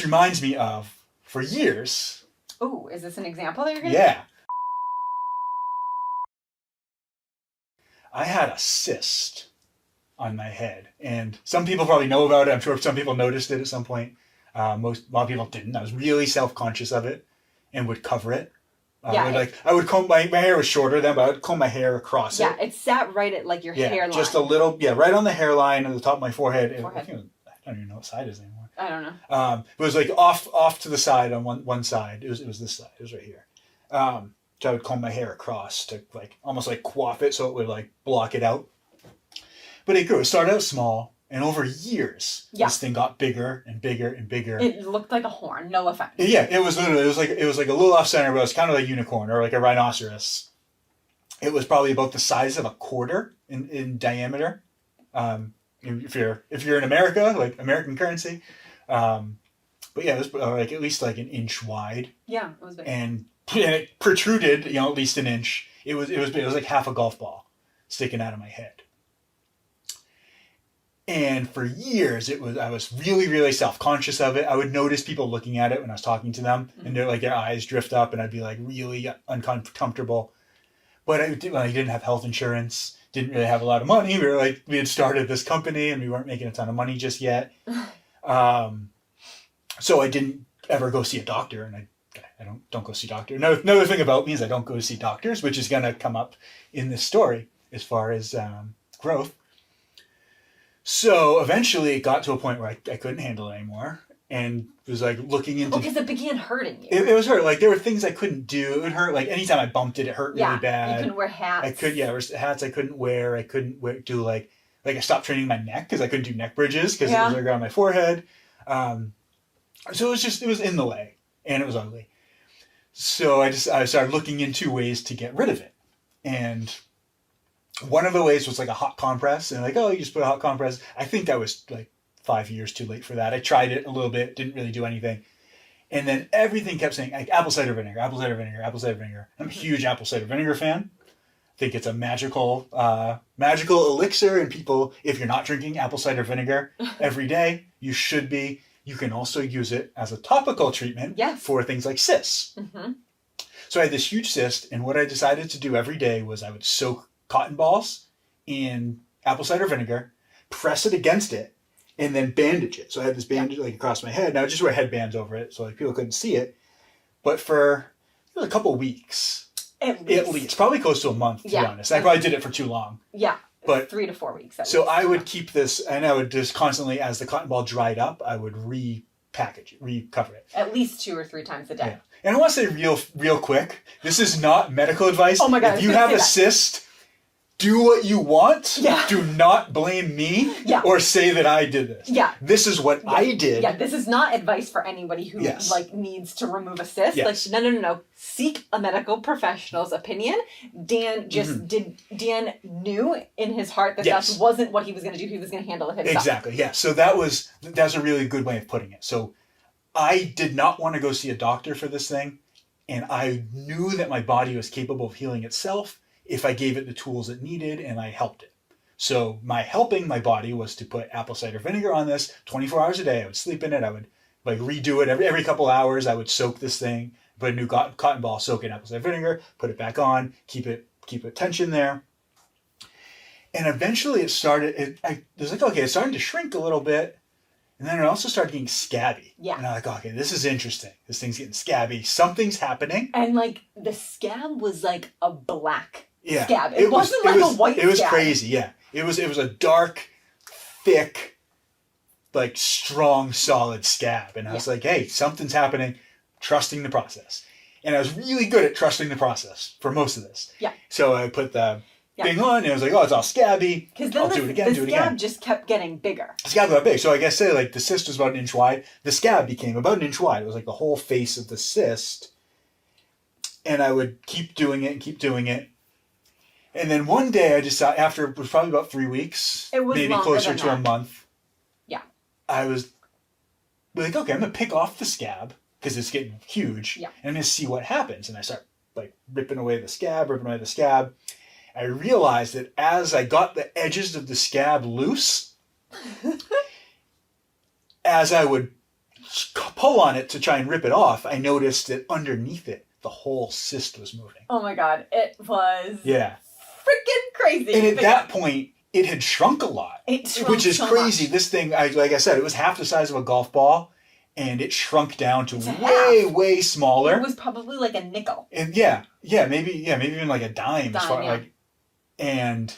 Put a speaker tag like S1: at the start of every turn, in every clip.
S1: Reminds me of, for years.
S2: Oh, is this an example that you're going to
S1: Yeah. I had a cyst on my head, and some people probably know about it. I'm sure some people noticed it at some point. A lot of people didn't. I was really self-conscious of it and would cover it. I would comb my hair was shorter then, but I would comb my hair across it.
S2: Yeah, it sat right at like your hairline.
S1: Just a little, right on the hairline at the top of my forehead. I don't even know what side it is anymore.
S2: I don't know.
S1: It was like off to the side on one side. It was this side. It was right here. So I would comb my hair across to like almost like coif it so it would like block it out. But it grew. It started out small, and over years, this thing got bigger and bigger and bigger.
S2: It looked like a horn. No offense.
S1: Yeah, it was literally. It was like a little off center, but it was kind of like a unicorn or like a rhinoceros. It was probably about the size of a quarter in diameter. If you're in America, like American currency. But yeah, it was like at least like an inch wide.
S2: Yeah, it was big.
S1: And it protruded, at least an inch. It was like half a golf ball sticking out of my head. And for years, I was really, really self-conscious of it. I would notice people looking at it when I was talking to them, and their eyes drift up, and I'd be like really uncomfortable. But I didn't have health insurance, didn't really have a lot of money. We had started this company, and we weren't making a ton of money just yet. So I didn't ever go see a doctor, and I don't go see doctors. Another thing about me is I don't go see doctors, which is going to come up in this story as far as growth. So eventually it got to a point where I couldn't handle it anymore, and was like looking into...
S2: because it began hurting you.
S1: It was hurt. Like there were things I couldn't do. It would hurt. Like anytime I bumped it, it hurt really bad.
S2: You couldn't wear hats.
S1: There was hats I couldn't wear. I couldn't do like I stopped training my neck because I couldn't do neck bridges because it was like around my forehead. So it was in the way, and it was ugly. So I started looking into ways to get rid of it, and one of the ways was like a hot compress, and you just put a hot compress. I think I was like 5 years too late for that. I tried it a little bit, didn't really do anything. And then everything kept saying like apple cider vinegar, apple cider vinegar, apple cider vinegar. I'm a huge apple cider vinegar fan. I think it's a magical elixir, and people, if you're not drinking apple cider vinegar every day, you should be. You can also use it as a topical treatment for things like cysts. Mm-hmm. So I had this huge cyst, and what I decided to do every day was I would soak cotton balls in apple cider vinegar, press it against it, and then bandage it. So I had this bandage across my head. Now I just wear headbands over it so people couldn't see it. But for a couple of weeks, at least, probably close to a month, to be honest. I probably did it for too long. Yeah,
S2: but 3 to 4 weeks.
S1: So I would keep this, and I would just constantly, as the cotton ball dried up, I would repackage it, recover it.
S2: At least 2 or 3 times a day. Yeah.
S1: And I want to say real quick, this is not medical advice.
S2: Oh my God!
S1: If you have a cyst, do what you want. Yeah. Do not blame me or say that I did this. Yeah. This is what I did.
S2: Yeah, this is not advice for anybody who needs to remove a cyst. Yes. No. Seek a medical professional's opinion. Dan Dan knew in his heart that that wasn't what he was going to do. He was going to handle it himself.
S1: Exactly. Yeah. So that's a really good way of putting it. So I did not want to go see a doctor for this thing, and I knew that my body was capable of healing itself if I gave it the tools it needed and I helped it. So my helping my body was to put apple cider vinegar on this 24 hours a day. I would sleep in it. I would redo it every couple hours. I would soak this thing, put a new cotton ball, soak in apple cider vinegar, put it back on, keep it tension there. And eventually it started, it's starting to shrink a little bit. And then it also started getting scabby. Yeah. And I'm like, okay, this is interesting. This thing's getting scabby. Something's happening.
S2: And the scab was like a black scab. It wasn't a white scab.
S1: It was crazy, yeah. It was a dark, thick, strong, solid scab. And I was like, hey, something's happening. Trusting the process. And I was really good at trusting the process for most of this. Yeah. So I put the thing on, and I was like, oh, it's all scabby.
S2: Because then the scab just kept getting bigger.
S1: The scab got big. So I guess the cyst was about an inch wide. The scab became about an inch wide. It was like the whole face of the cyst. And I would keep doing it. And then one day I decided, after it was probably about 3 weeks, maybe closer to a month. Yeah. I was like, okay, I'm going to pick off the scab because it's getting huge. Yeah. And I'm going to see what happens. And I start ripping away the scab. I realized that as I got the edges of the scab loose, as I would pull on it to try and rip it off, I noticed that underneath it, the whole cyst was moving.
S2: Oh my God. It was freaking crazy.
S1: And at that point, it had shrunk a lot. Which is crazy. This thing, like I said, it was half the size of a golf ball. And it shrunk down to way smaller.
S2: It was probably like a nickel.
S1: And maybe even like a dime. And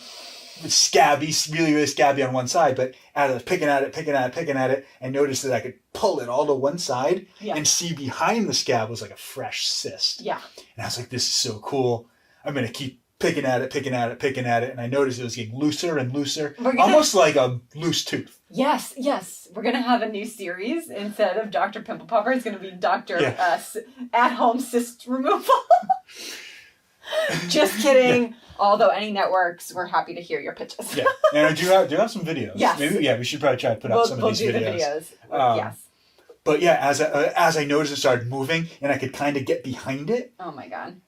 S1: scabby, really scabby on one side. But as I was picking at it, I noticed that I could pull it all to one side and see behind the scab was like a fresh cyst.
S2: Yeah.
S1: And I was like, this is so cool. I'm going to keep picking at it. And I noticed it was getting looser and looser. Almost like a loose tooth.
S2: Yes. We're going to have a new series. Instead of Dr. Pimple Popper, it's going to be Dr. At-Home Cyst Removal. Just kidding. Yeah. Although any networks, we're happy to hear your pitches.
S1: Yeah. And I do have some videos.
S2: Yes.
S1: Maybe, we should probably try to put out some of these videos.
S2: We'll do the videos. Yes.
S1: But yeah, as I noticed it started moving and I could kind of get behind it.
S2: Oh my God.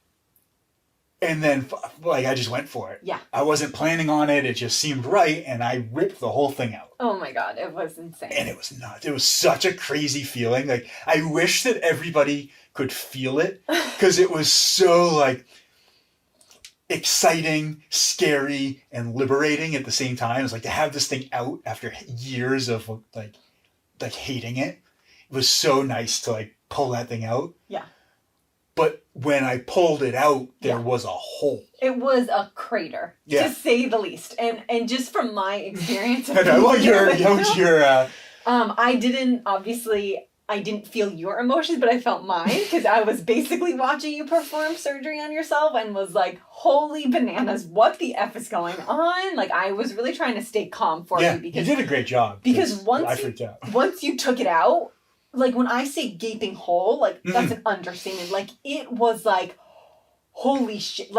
S1: And then, I just went for it.
S2: Yeah.
S1: I wasn't planning on it. It just seemed right, and I ripped the whole thing out.
S2: Oh my God, it was insane.
S1: And it was nuts. It was such a crazy feeling. Like, I wish that everybody could feel it, because it was so, exciting, scary, and liberating at the same time. It was to have this thing out after years of, hating it. It was so nice to, pull that thing out.
S2: Yeah.
S1: But when I pulled it out, there was a hole.
S2: It was a crater, to say the least. And just from my experience, I didn't feel your emotions, but I felt mine, because I was basically watching you perform surgery on yourself and was like, holy bananas, what the F is going on? I was really trying to stay calm for you. Because
S1: you did a great job.
S2: Because once you took it out, when I say gaping hole, that's an understatement. It was holy shit.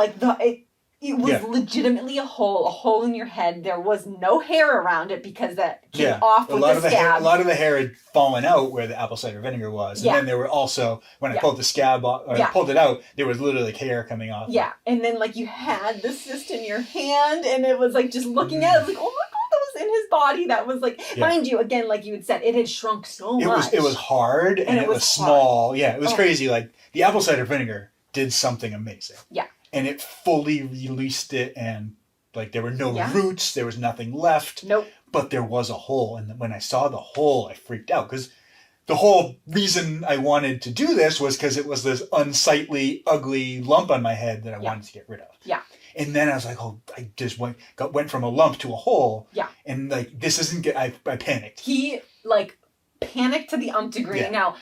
S2: It was legitimately a hole in your head. There was no hair around it because that came off with the scab.
S1: A lot of the hair had fallen out where the apple cider vinegar was. And then there were also, when I pulled the scab off, or I pulled it out, there was literally hair coming off.
S2: Yeah. And then you had the cyst in your hand, and it was just looking at it, oh my God, that was in his body. That was mind you, again, you had said, it had shrunk so much.
S1: It was hard and it was small. Yeah, it was crazy. The apple cider vinegar did something amazing.
S2: Yeah.
S1: And it fully released it, and there were no roots, there was nothing left.
S2: Nope.
S1: But there was a hole, and when I saw the hole, I freaked out, because the whole reason I wanted to do this was because it was this unsightly, ugly lump on my head that I wanted to get rid of.
S2: Yeah.
S1: And then I was like, I just went from a lump to a hole.
S2: Yeah.
S1: And this isn't good. I panicked.
S2: He panicked to the umph degree. Yeah. Now,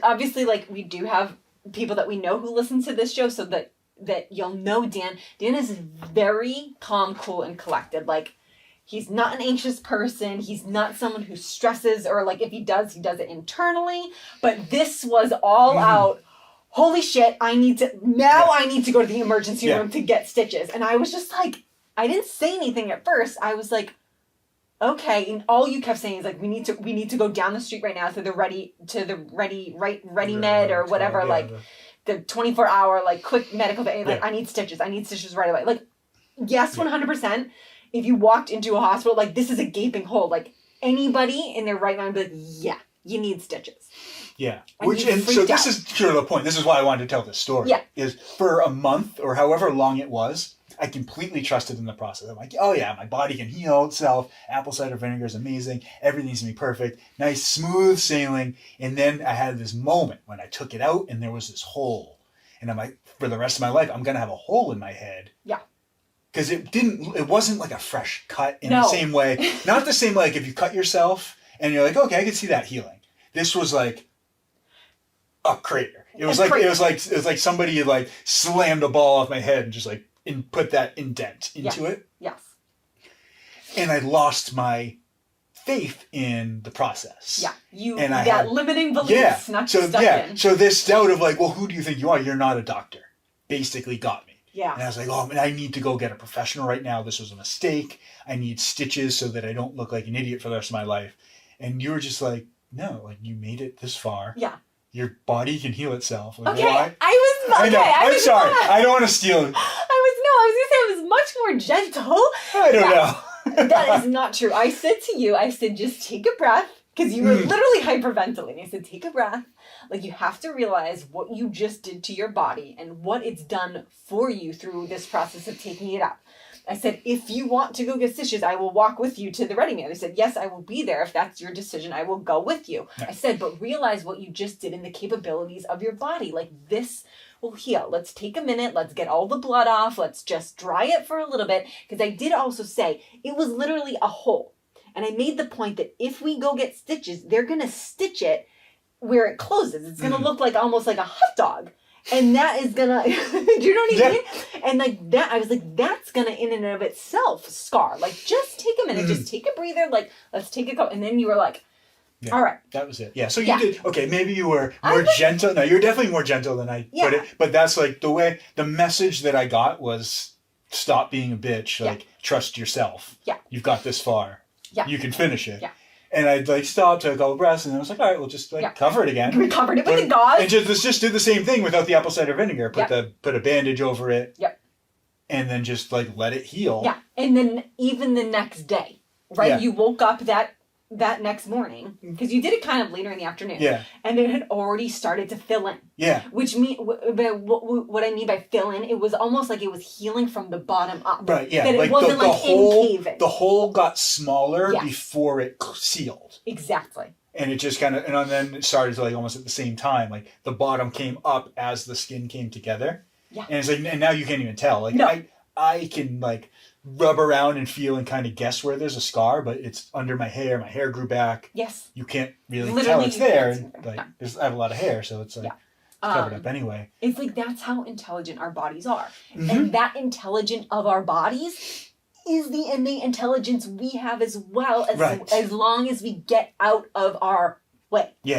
S2: obviously we do have people that we know who listen to this show, so that you'll know Dan. Dan is very calm, cool, and collected. He's not an anxious person. He's not someone who stresses, or if he does it internally. But this was all out. Holy shit, I need to go to the emergency room to get stitches. And I was just I didn't say anything at first. I was okay, and all you kept saying is we need to go down the street right now to the ready med or whatever, the 24-hour quick medical thing. I need stitches right away. Yes, 100%. If you walked into a hospital, this is a gaping hole. Anybody in their right mind would be yeah, you need stitches.
S1: Yeah. This is sort of the point. This is why I wanted to tell this story.
S2: Yeah.
S1: Is for a month or however long it was, I completely trusted in the process. I'm oh yeah, my body can heal itself. Apple cider vinegar is amazing. Everything's going to be perfect. Nice, smooth sailing. And then I had this moment when I took it out and there was this hole. And I'm for the rest of my life, I'm going to have a hole in my head.
S2: Yeah.
S1: Because it wasn't a fresh cut in the same way. Not the same if you cut yourself and you're okay, I can see that healing. This was a crater. It was like somebody slammed a ball off my head and just put that indent into it.
S2: Yes.
S1: And I lost my faith in the process.
S2: Yeah. Limiting beliefs stuck in.
S1: So this doubt of who do you think you are? You're not a doctor. Basically got me.
S2: Yeah.
S1: And I was I need to go get a professional right now. This was a mistake. I need stitches so that I don't look like an idiot for the rest of my life. And you were just no, you made it this far.
S2: Yeah.
S1: Your body can heal itself.
S2: I know.
S1: I'm sorry. I don't want to steal.
S2: I was going to say I was much more gentle.
S1: I don't know.
S2: That is not true. I said to you, just take a breath. Because you were literally hyperventilating. I said, take a breath. Like, you have to realize what you just did to your body and what it's done for you through this process of taking it out. I said, if you want to go get stitches, I will walk with you to the ready man. They said, yes, I will be there. If that's your decision, I will go with you. Yeah. I said, but realize what you just did and the capabilities of your body. Like, this will heal. Let's take a minute. Let's get all the blood off. Let's just dry it for a little bit. Because I did also say it was literally a hole. And I made the point that if we go get stitches, they're going to stitch it where it closes. It's going to look like almost like a hot dog. And that is going to, do you know what I mean? And like that, I was like, that's going to in and of itself scar. Like, just take a minute, just take a breather. Like, let's take a couple. And then you were like, all right.
S1: That was it. Yeah. So you did, okay, maybe you were more gentle. No, you're definitely more gentle than I put it. But that's like the message that I got was stop being a bitch. Like, trust yourself.
S2: Yeah.
S1: You've got this far.
S2: Yeah.
S1: You can finish it.
S2: Yeah.
S1: And I like stopped, took a couple breaths, and I was like, all right, we'll just cover it again.
S2: We covered it with the gauze.
S1: And let's just do the same thing without the apple cider vinegar. Put a bandage over it.
S2: Yep.
S1: And then just like let it heal.
S2: Yeah. And then even the next day, right? Yeah. You woke up that next morning, because you did it kind of later in the afternoon.
S1: Yeah.
S2: And it had already started to fill in.
S1: Yeah.
S2: Which what I mean by fill in, it was almost like it was healing from the bottom up.
S1: Right, yeah.
S2: That it wasn't encaving.
S1: The hole got smaller before it sealed.
S2: Exactly.
S1: And it just kind of, and then it started to like almost at the same time, like the bottom came up as the skin came together.
S2: Yeah.
S1: And it's like, and now you can't even tell. Like,
S2: no.
S1: I can like rub around and feel and kind of guess where there's a scar, but it's under my hair. My hair grew back.
S2: Yes.
S1: You can't really tell it's there. And like, I have a lot of hair, so it's like it's covered up anyway.
S2: It's like, that's how intelligent our bodies are. Mm-hmm. And that intelligence of our bodies is the innate intelligence we have as well, as long as we get out of our way.
S1: Yeah.